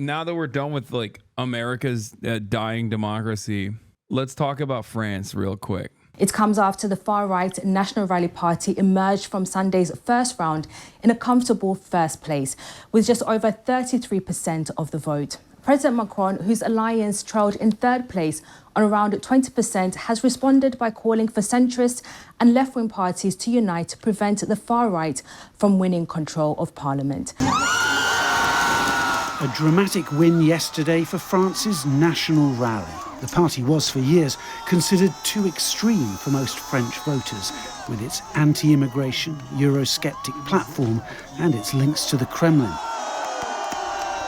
now that we're done with like America's dying democracy, let's talk about France real quick. It comes after the far-right National Rally Party emerged from Sunday's first round in a comfortable first place, with just over 33% of the vote. President Macron, whose alliance trailed in third place on around 20%, has responded by calling for centrist and left-wing parties to unite to prevent the far-right from winning control of parliament. A dramatic win yesterday for France's National Rally. The party was for years considered too extreme for most French voters, with its anti-immigration, Eurosceptic platform and its links to the Kremlin.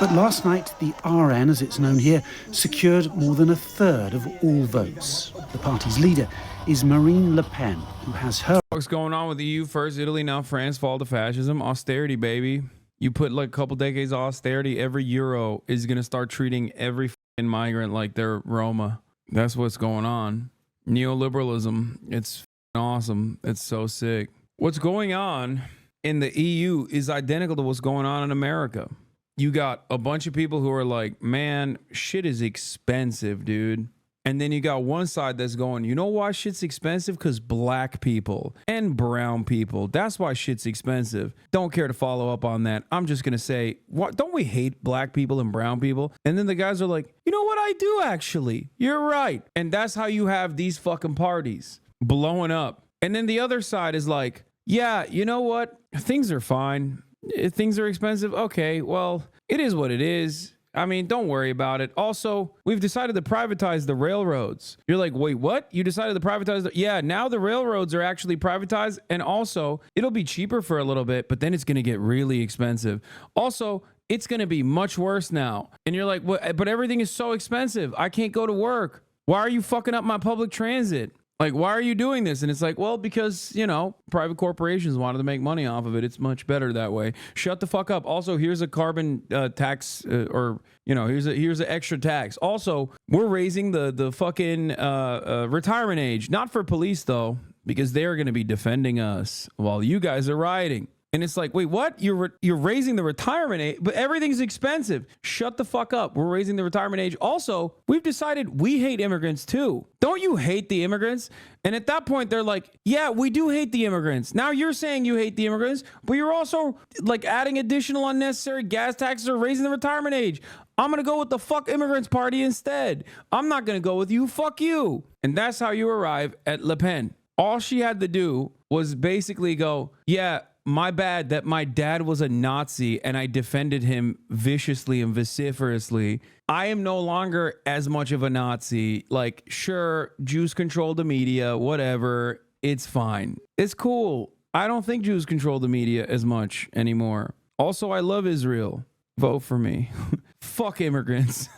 But last night, the RN, as it's known here, secured more than a third of all votes. The party's leader is Marine Le Pen, who has her... What's going on with the EU? First Italy, now France, fall to fascism. Austerity, baby. You put like a couple decades of austerity, every euro is going to start treating every fucking migrant like they're Roma. That's what's going on. Neoliberalism, it's awesome. It's so sick. What's going on in the EU is identical to what's going on in America. You got a bunch of people who are like, man, shit is expensive, dude. And then you got one side that's going, you know why shit's expensive? Because black people and brown people. That's why shit's expensive. Don't care to follow up on that. I'm just going to say, what? Don't we hate black people and brown people? And then the guys are like, you know what? I do actually. You're right. And that's how you have these fucking parties blowing up. And then the other side is like, yeah, you know what? Things are fine. If things are expensive, okay, well, it is what it is. I mean, don't worry about it. Also, we've decided to privatize the railroads. You're like, wait, what? You decided to privatize? Yeah, now the railroads are actually privatized. And also, it'll be cheaper for a little bit, but then it's going to get really expensive. Also, it's going to be much worse now. And you're like, what? But everything is so expensive. I can't go to work. Why are you fucking up my public transit? Like, why are you doing this? And it's like, well, because, you know, private corporations wanted to make money off of it. It's much better that way. Shut the fuck up. Also, here's a carbon tax or, you know, here's an extra tax. Also, we're raising the fucking retirement age. Not for police, though, because they're going to be defending us while you guys are rioting. And it's like, wait, what? You're raising the retirement age, but everything's expensive. Shut the fuck up. We're raising the retirement age. Also, we've decided we hate immigrants too. Don't you hate the immigrants? And at that point, they're like, yeah, we do hate the immigrants. Now you're saying you hate the immigrants, but you're also like adding additional unnecessary gas taxes or raising the retirement age. I'm going to go with the fuck immigrants party instead. I'm not going to go with you. Fuck you. And that's how you arrive at Le Pen. All she had to do was basically go, yeah, my bad that my dad was a Nazi and I defended him viciously and vociferously. I am no longer as much of a Nazi. Like, sure, Jews control the media, whatever. It's fine. It's cool. I don't think Jews control the media as much anymore. Also, I love Israel. Vote for me. Fuck immigrants.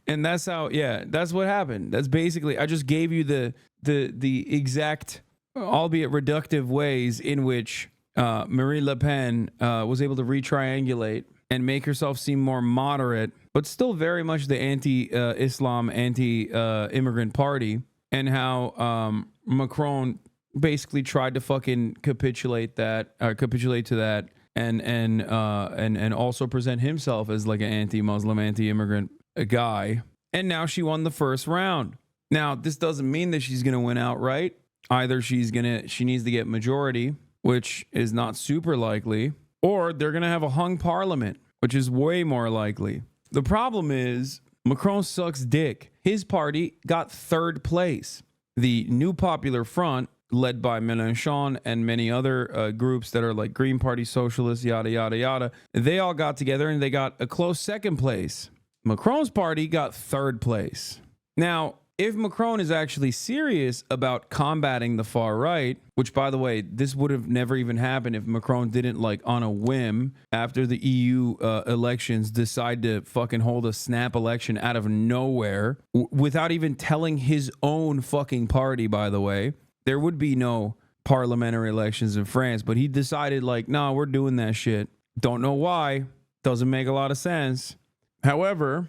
And that's how, yeah, that's what happened. That's basically, I just gave you the exact, albeit reductive ways in which Marine Le Pen was able to retriangulate and make herself seem more moderate, but still very much the anti-Islam, anti-immigrant party, and how Macron basically tried to fucking capitulate to that, and also present himself as like an anti-Muslim, anti-immigrant guy. And now she won the first round. Now, this doesn't mean that she's gonna win outright. Either she needs to get majority, which is not super likely, or they're going to have a hung parliament, which is way more likely. The problem is Macron sucks dick. His party got third place. The New Popular Front, led by Mélenchon and many other groups that are like Green Party, Socialists, yada, yada, yada, they all got together and they got a close second place. Macron's party got third place. Now, if Macron is actually serious about combating the far right, which, by the way, this would have never even happened if Macron didn't, like, on a whim, after the EU elections, decide to fucking hold a snap election out of nowhere, without even telling his own fucking party, by the way. There would be no parliamentary elections in France, but he decided, like, no, we're doing that shit. Don't know why. Doesn't make a lot of sense. However,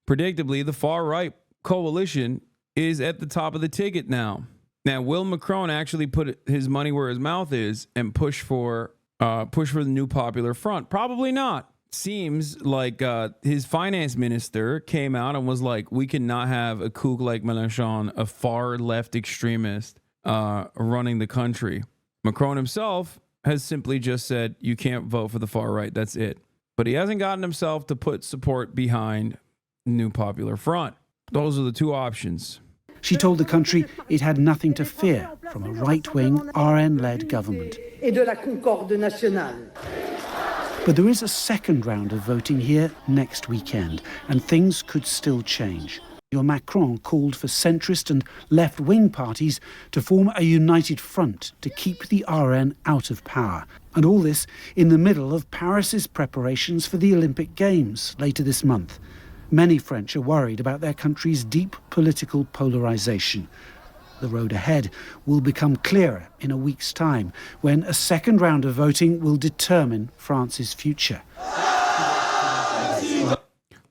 predictably, the far right coalition is at the top of the ticket now. Now, will Macron actually put his money where his mouth is and push for the New Popular Front? Probably not. seems like his finance minister came out and was like, we cannot have a kook like Mélenchon, a far left extremist, running the country. Macron himself has simply just said, you can't vote for the far right. That's it. But he hasn't gotten himself to put support behind New Popular Front. Those are the two options. She told the country it had nothing to fear from a right-wing RN-led government. Et de la concorde nationale. But there is a second round of voting here next weekend, and things could still change. Your Macron called for centrist and left-wing parties to form a united front to keep the RN out of power. And all this in the middle of Paris's preparations for the Olympic Games later this month. Many French are worried about their country's deep political polarisation. The road ahead will become clearer in a week's time, when a second round of voting will determine France's future.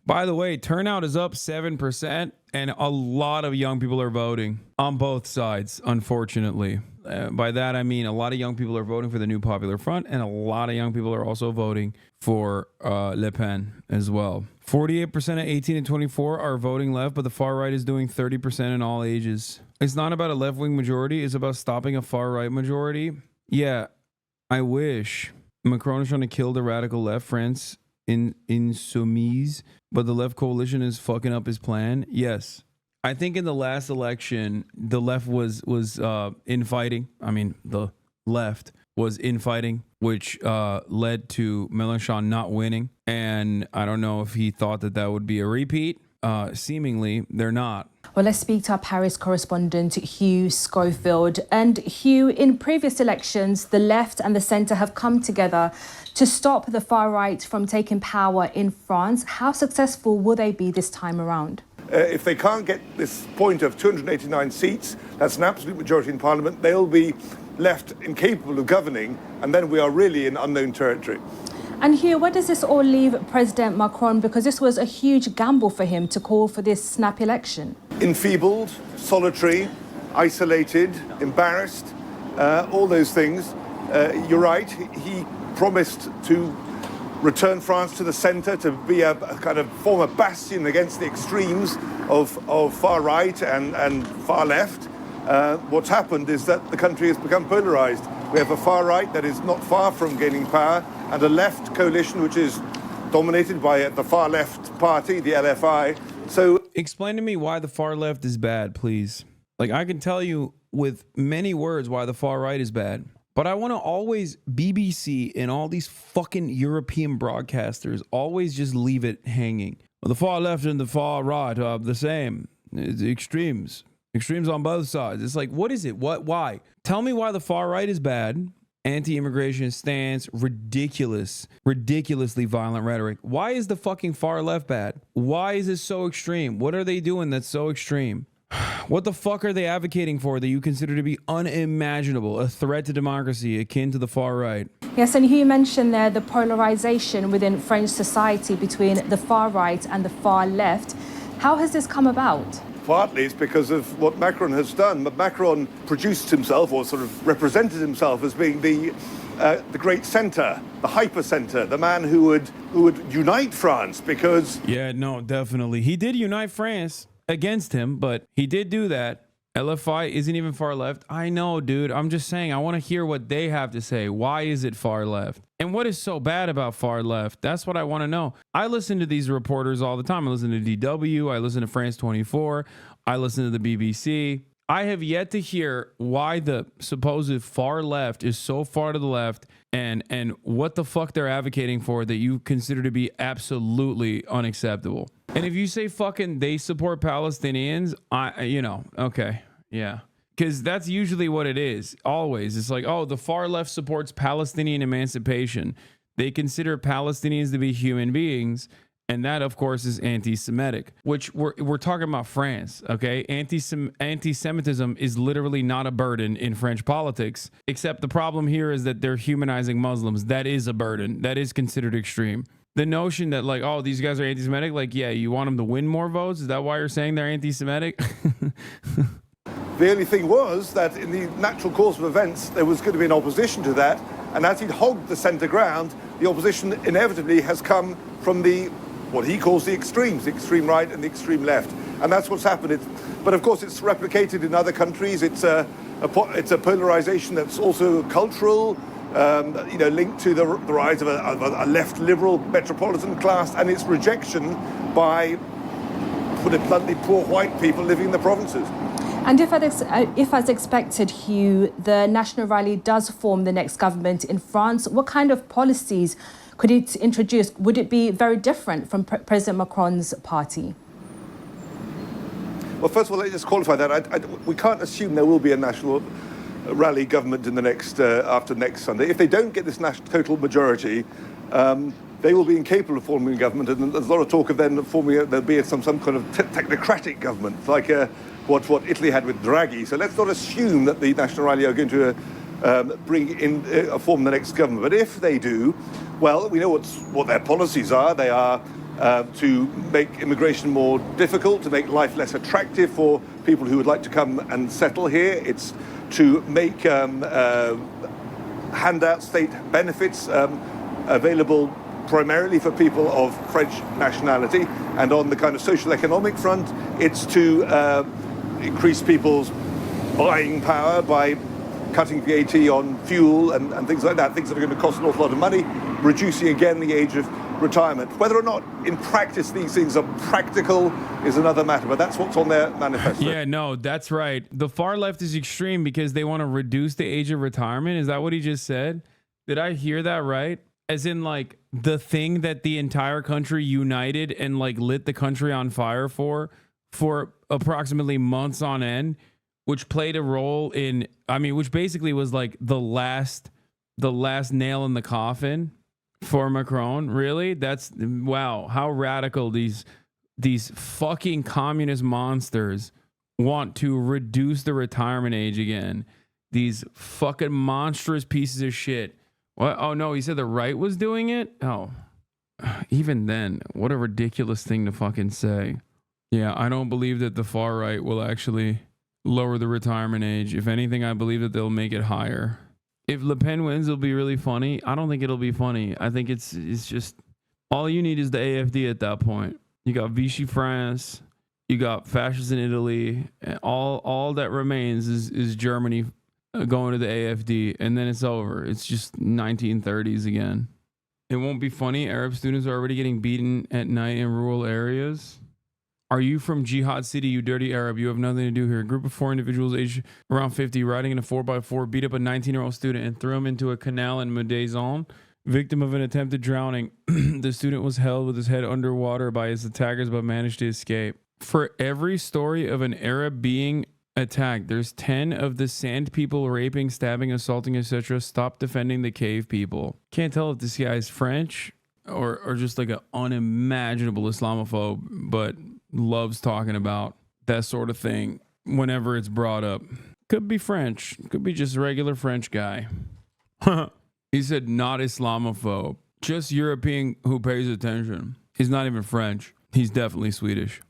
By the way, turnout is up 7%, and a lot of young people are voting on both sides, unfortunately. By that, I mean a lot of young people are voting for the New Popular Front, and a lot of young people are also voting for Le Pen as well. 48% of 18 and 24 are voting left, but the far right is doing 30% in all ages. It's not about a left-wing majority. It's about stopping a far-right majority. Yeah, I wish. Macron is trying to kill the radical left, France, in Insoumise, but the left coalition is fucking up his plan. Yes. I think in the last election, the left was infighting. I mean, the left was infighting, which led to Mélenchon not winning. And I don't know if he thought that that would be a repeat. Seemingly, they're not. Well, let's speak to our Paris correspondent, Hugh Schofield. And Hugh, in previous elections, the left and the centre have come together to stop the far right from taking power in France. How successful will they be this time around? If they can't get this point of 289 seats, that's an absolute majority in Parliament, they'll be left incapable of governing, and then we are really in unknown territory. And Hugh, where does this all leave President Macron? Because this was a huge gamble for him to call for this snap election. Enfeebled, solitary, isolated, embarrassed, all those things. You're right, he promised to return France to the centre, to be a kind of form a bastion against the extremes of far right and far left. What's happened is that the country has become polarised. We have a far right that is not far from gaining power, and a left coalition which is dominated by the far left party, the LFI. So, explain to me why the far left is bad, please. Like, I can tell you with many words why the far right is bad, but I want to always, BBC and all these fucking European broadcasters always just leave it hanging. Well, the far left and the far right are the same. It's extremes on both sides. It's like, what is it? Why? Tell me why the far right is bad. Anti-immigration stance, ridiculously violent rhetoric. Why is the fucking far left bad? Why is it so extreme? What are they doing that's so extreme? What the fuck are they advocating for that you consider to be unimaginable, a threat to democracy akin to the far right? Yes, and you mentioned there the polarization within French society between the far right and the far left. How has this come about? partly it's because of what Macron has done. But Macron produced himself, or sort of represented himself, as being the great centre, the hyper centre, the man who would unite France, because... Yeah, no, definitely. He did unite France against him, but he did do that. LFI isn't even far left. I know, dude. I'm just saying, I want to hear what they have to say. Why is it far left? And what is so bad about far left? That's what I want to know. I listen to these reporters all the time. I listen to DW. I listen to France 24. I listen to the BBC. I have yet to hear why the supposed far left is so far to the left, and what the fuck they're advocating for that you consider to be absolutely unacceptable. And if you say fucking they support Palestinians, okay, yeah. Because that's usually what it is, always. It's like, oh, the far left supports Palestinian emancipation. They consider Palestinians to be human beings, and that, of course, is anti-Semitic, which we're talking about France, okay? Anti-Semitism is literally not a burden in French politics, except the problem here is that they're humanizing Muslims. That is a burden. That is considered extreme. The notion that, like, oh, these guys are anti-Semitic, like, yeah, you want them to win more votes? Is that why you're saying they're anti-Semitic? The only thing was that in the natural course of events, there was going to be an opposition to that, And as he'd hogged the centre ground, the opposition inevitably has come from what he calls the extreme right and the extreme left. And that's what's happened. But of course, it's replicated in other countries. It's a polarization that's also cultural, linked to the rise of a left liberal metropolitan class and its rejection by, put it bluntly, poor white people living in the provinces. And if as expected, Hugh, the National Rally does form the next government in France, what kind of policies could it introduce? Would it be very different from President Macron's party? Well, first of all, let me just qualify that. We can't assume there will be a National Rally government in the after next Sunday. If they don't get this total majority, they will be incapable of forming a government, and there's a lot of talk of then there'll be some kind of technocratic government, like what Italy had with Draghi. So let's not assume that the National Rally are going to form the next government. But if they do, well, we know what their policies are. They are to make immigration more difficult, to make life less attractive for people who would like to come and settle here. It's to make handout state benefits available primarily for people of French nationality. And on the kind of social economic front, it's to increase people's buying power by cutting VAT on fuel and things like that, things that are going to cost an awful lot of money, reducing again the age of retirement. Whether or not in practice these things are practical is another matter, but that's what's on their manifesto. Yeah, no, that's right. The far left is extreme because they want to reduce the age of retirement. Is that what he just said? Did I hear that right? As in, like, the thing that the entire country united and, like, lit the country on fire for approximately months on end, which played a role in, which basically was like the last nail in the coffin for Macron. Really? That's, wow, how radical these fucking communist monsters want to reduce the retirement age again. These fucking monstrous pieces of shit. What? Oh no, he said the right was doing it? Oh, even then, what a ridiculous thing to fucking say. Yeah, I don't believe that the far right will actually lower the retirement age. If anything, I believe that they'll make it higher. If Le Pen wins, it'll be really funny. I don't think it'll be funny. I think it's just, all you need is the AFD at that point. You got Vichy France, you got fascists in Italy, and all that remains is Germany going to the AFD, and then it's over. It's just 1930s again. It won't be funny. Arab students are already getting beaten at night in rural areas. Are you from Jihad City, you dirty Arab? You have nothing to do here. A group of 4 individuals aged around 50 riding in a 4x4 beat up a 19-year-old student and threw him into a canal in Medaison. Victim of an attempted drowning. The student was held with his head underwater by his attackers but managed to escape. For every story of an Arab being attacked, there's 10 of the sand people raping, stabbing, assaulting, etc. Stop defending the cave people. Can't tell if this guy's French or just like an unimaginable Islamophobe, but loves talking about that sort of thing whenever it's brought up. Could be French. Could be just a regular French guy. He said not Islamophobe. Just European who pays attention. He's not even French. He's definitely Swedish.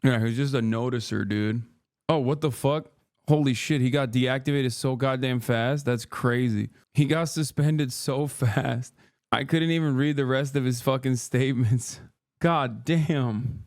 Yeah, he's just a noticer, dude. Oh, what the fuck? Holy shit, he got deactivated so goddamn fast. That's crazy. He got suspended so fast. I couldn't even read the rest of his fucking statements. God damn.